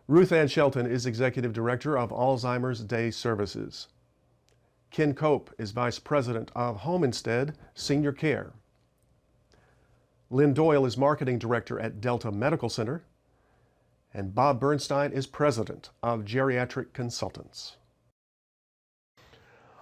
Ruth Ann Shelton is Executive Director of Alzheimer's Day Services. Ken Cope is Vice President of Home Instead Senior Care. Lynn Doyle is Marketing Director at Delta Medical Center. And Bob Bernstein is President of Geriatric Consultants.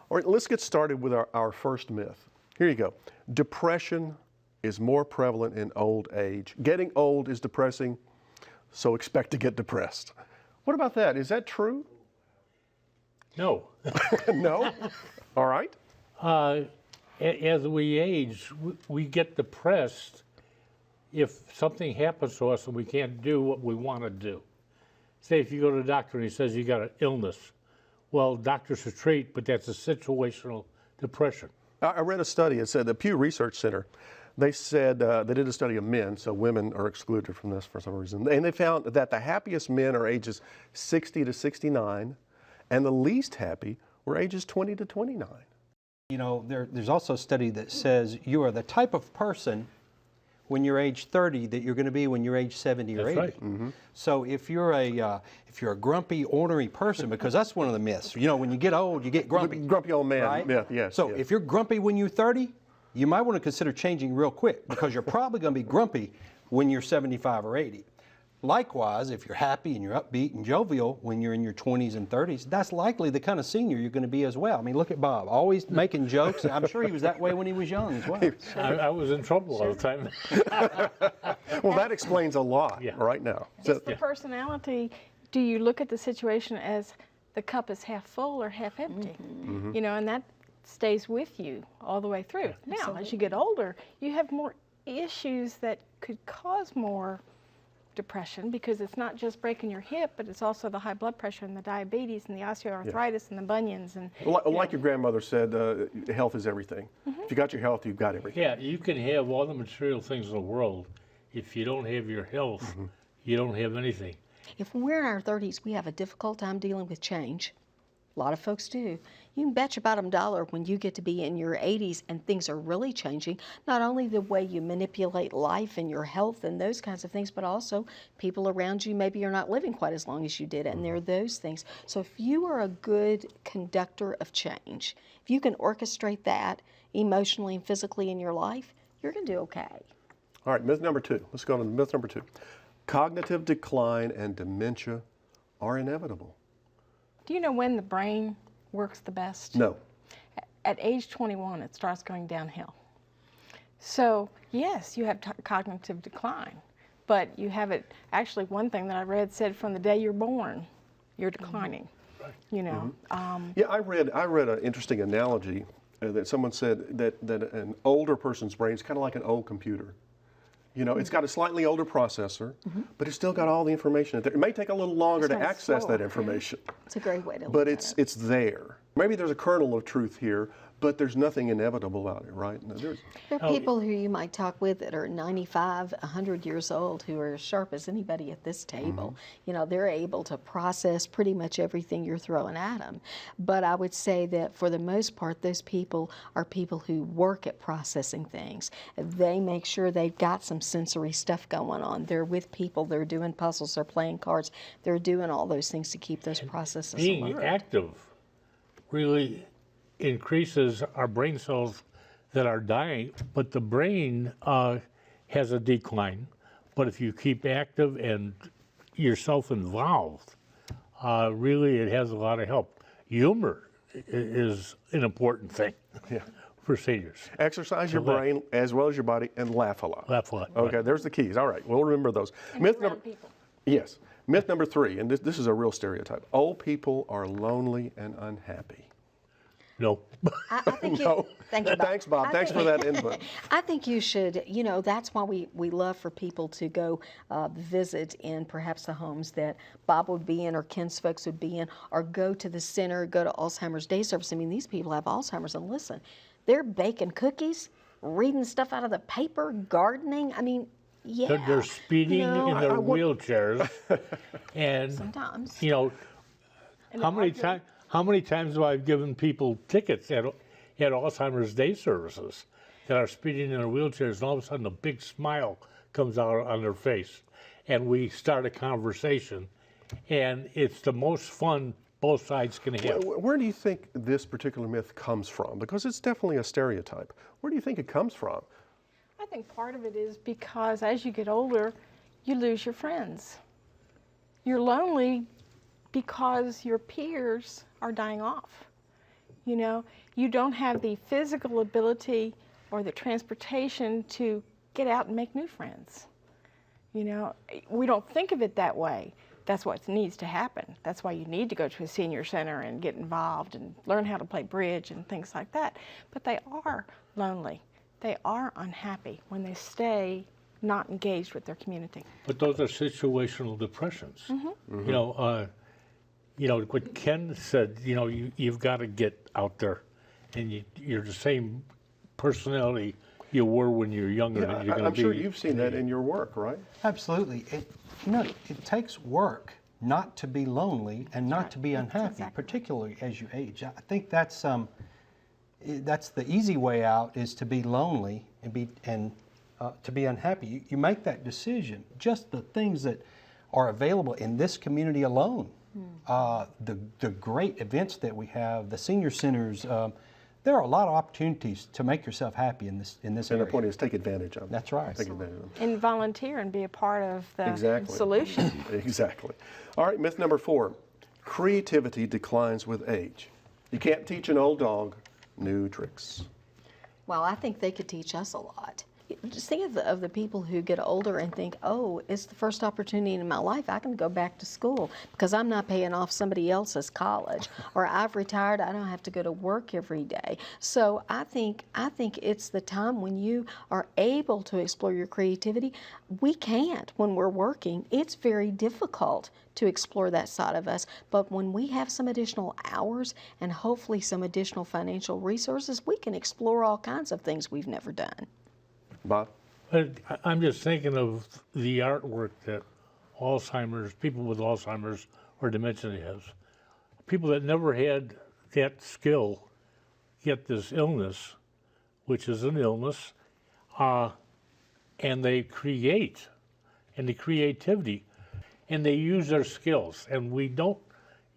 All right, let's get started with our first myth. Here you go. Depression is more prevalent in old age. Getting old is depressing, so expect to get depressed. What about that? Is that true? No. No? All right. As we age, we get depressed if something happens to us and we can't do what we want to do. Say if you go to the doctor and he says you got an illness. Well, doctors should treat, but that's a situational depression. I read a study. It said the Pew Research Center, they said they did a study of men, so women are excluded from this for some reason. And they found that the happiest men are ages 60 to 69, and the least happy were ages 20 to 29. You know, there's also a study that says you are the type of person when you're age 30 that you're going to be when you're age 70 or 80. That's right. Mm-hmm. So if you're a grumpy, ornery person, because that's one of the myths. You know, when you get old, you get grumpy. Grumpy old man right? myth, yes. So yes. if you're grumpy when you're 30, you might want to consider changing real quick because you're probably going to be grumpy when you're 75 or 80. Likewise, if you're happy and you're upbeat and jovial when you're in your 20s and 30s, that's likely the kind of senior you're going to be as well. I mean, look at Bob, always making jokes. I'm sure he was that way when he was young as well. I was in trouble all the time. Well, that explains a lot Yeah. right now. Is the personality, do you look at the situation as the cup is half full or half empty? Mm-hmm. You know, and that stays with you all the way through. Now, as you get older, you have more issues that could cause more depression because it's not just breaking your hip, but it's also the high blood pressure and the diabetes and the osteoarthritis and the bunions. And Like your grandmother said, health is everything. If you got your health, you've got everything. Yeah, you can have all the material things in the world. If you don't have your health, you don't have anything. If we're in our 30s, we have a difficult time dealing with change. A lot of folks do. You can bet your bottom dollar when you get to be in your 80s and things are really changing, not only the way you manipulate life and your health and those kinds of things, but also people around you, maybe you're not living quite as long as you did, and there are those things. So if you are a good conductor of change, if you can orchestrate that emotionally and physically in your life, you're going to do okay. All right, myth number two. Let's go to myth number two. Cognitive decline and dementia are inevitable. do you know when the brain works the best? No. At age 21, it starts going downhill. So yes, you have cognitive decline, but you have it, actually one thing that I read said from the day you're born, you're declining, you know. Yeah, I read an interesting analogy that someone said that an older person's brain is kind of like an old computer. You know, it's got a slightly older processor, but it's still got all the information in there. It may take a little longer to access that information. It's a great way to look But at it. it's there. Maybe there's a kernel of truth here, but there's nothing inevitable out it, right? No, There are people who you might talk with that are 95, 100 years old who are as sharp as anybody at this table. You know, they're able to process pretty much everything you're throwing at them. But I would say that for the most part, those people are people who work at processing things. They make sure they've got some sensory stuff going on. They're with people, they're doing puzzles, they're playing cards, they're doing all those things to keep those processes Being alert. active really increases our brain cells that are dying, but the brain has a decline. But if you keep active and yourself involved, really it has a lot of help. Humor is an important thing for seniors. Exercise your brain as well as your body and laugh a lot. Laugh a lot. Okay, right. there's the keys. All right, we'll remember those. And Myth around number, people. yes. Myth number 3, and this is a real stereotype. Old people are lonely and unhappy. No. I think No. thank you, Bob. Thanks, Bob. Thanks for that input. I think you should, you know, that's why we love for people to go visit in perhaps the homes that Bob would be in or Ken's folks would be in, or go to the center, go to Alzheimer's Day Service. I mean, these people have Alzheimer's, and listen, they're baking cookies, reading stuff out of the paper, gardening. I mean, yeah. They're speeding in their wheelchairs. And, Sometimes. you know, how many times have I given people tickets at Alzheimer's Day Services that are speeding in their wheelchairs, and all of a sudden a big smile comes out on their face, and we start a conversation, and it's the most fun both sides can have. Where do you think this particular myth comes from? Because it's definitely a stereotype. Where do you think it comes from? I think part of it is because as you get older, you lose your friends. You're lonely because your peers are dying off. You know, you don't have the physical ability or the transportation to get out and make new friends. You know, we don't think of it that way. That's what needs to happen. That's why you need to go to a senior center and get involved and learn how to play bridge and things like that. But they are lonely. They are unhappy when they stay not engaged with their community. But those are situational depressions. You know, what Ken said, you know, you've got to get out there, and you're the same personality you were when you're younger than you're going to I'm be. sure you've seen that in your work, right? Absolutely. It takes work not to be lonely and not to be unhappy, particularly as you age. I think that's the easy way out, is to be lonely and to be unhappy. You make that decision. Just the things that are available in this community alone, the great events that we have, the senior centers. There are a lot of opportunities to make yourself happy in this And area. the point is, take advantage of them. That's right. Take advantage of them. And volunteer and be a part of the Exactly. solution. Exactly. All right, myth number 4. Creativity declines with age. You can't teach an old dog new tricks. Well, I think they could teach us a lot. Just think of the people who get older and think, oh, it's the first opportunity in my life I can go back to school because I'm not paying off somebody else's college, or I've retired, I don't have to go to work every day. So I think it's the time when you are able to explore your creativity. We can't when we're working. It's very difficult to explore that side of us. But when we have some additional hours and hopefully some additional financial resources, we can explore all kinds of things we've never done. Bob? I'm just thinking of the artwork that people with Alzheimer's or dementia has. People that never had that skill get this illness, which is an illness, and they create, and the creativity, and they use their skills. And we don't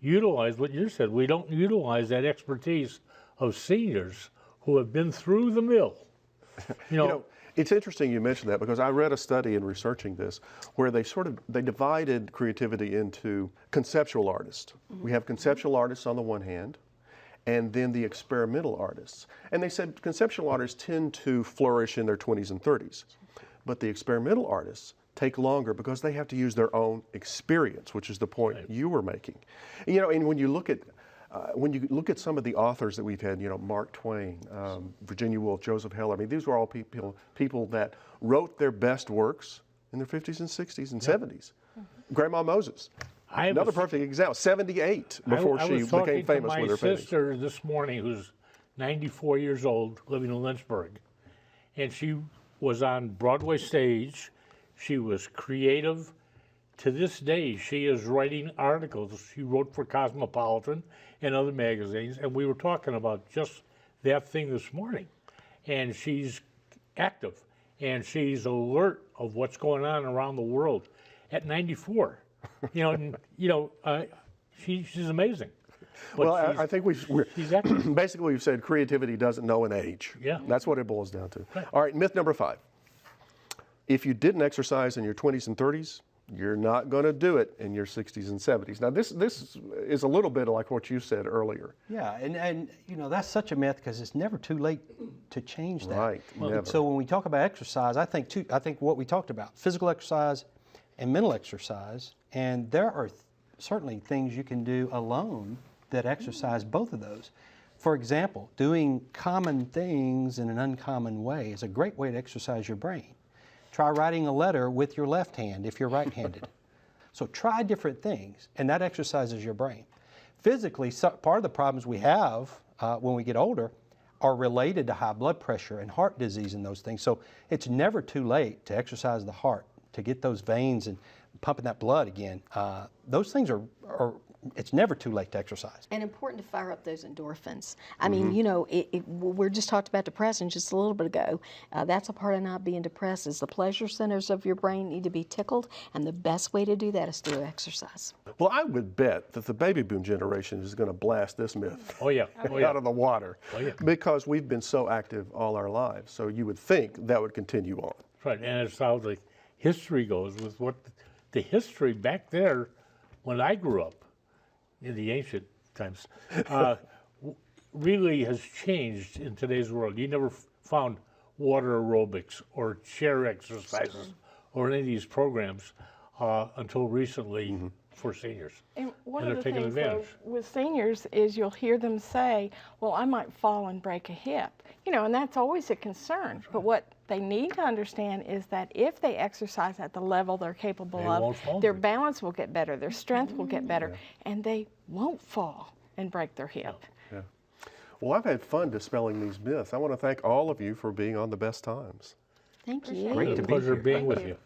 utilize what you said. We don't utilize that expertise of seniors who have been through the mill. You know, it's interesting you mentioned that, because I read a study in researching this where they divided creativity into conceptual artists. We have conceptual artists on the one hand, and then the experimental artists. And they said conceptual artists tend to flourish in their 20s and 30s, but the experimental artists take longer because they have to use their own experience, which is the point you were making. You know, and when you look at some of the authors that we've had, you know, Mark Twain, Virginia Woolf, Joseph Heller, I mean, these were all people that wrote their best works in their 50s and 60s and 70s. Grandma Moses, another perfect example, 78 before she became famous with her paintings. I was talking to my sister this morning, who's 94 years old, living in Lynchburg, and she was on Broadway stage. She was creative. To this day, she is writing articles. She wrote for Cosmopolitan and other magazines, and we were talking about just that thing this morning. And she's active, and she's alert of what's going on around the world at 94. She's amazing. But Well, I think she's active. basically we've said creativity doesn't know an age. Yeah. That's what it boils down to. Right. All right, myth number 5. If you didn't exercise in your 20s and 30s, you're not going to do it in your 60s and 70s. Now, this is a little bit like what you said earlier. Yeah, and you know, that's such a myth because it's never too late to change that. Right, never. So when we talk about exercise, I think what we talked about, physical exercise and mental exercise, and there are certainly things you can do alone that exercise both of those. For example, doing common things in an uncommon way is a great way to exercise your brain. Try writing a letter with your left hand if you're right-handed. So try different things, and that exercises your brain. Physically, part of the problems we have when we get older are related to high blood pressure and heart disease and those things. So it's never too late to exercise the heart, to get those veins and pumping that blood again. Those things are it's never too late to exercise. And important to fire up those endorphins. I mean, you know, we're just talked about depression just a little bit ago. That's a part of not being depressed is the pleasure centers of your brain need to be tickled, and the best way to do that is through exercise. Well, I would bet that the baby boom generation is going to blast this myth Oh, yeah. Oh, yeah. out of the water Oh, yeah. because we've been so active all our lives. So you would think that would continue on. Right, and it's how the history goes with what the history back there when I grew up in the ancient times really has changed in today's world. You never found water aerobics or chair exercises or any of these programs until recently for seniors. And one And of the they're taking things though, advantage. with seniors is you'll hear them say, well, I might fall and break a hip. You know, and that's always a concern. But what they need to understand is that if they exercise at the level they're capable They won't of, fall their and break. balance will get better, their strength will get better, and they won't fall and break their hip. Yeah. Well, I've had fun dispelling these myths. I want to thank all of you for being on the Best Times. Thank you. Great It's to a be pleasure here. being with you. you.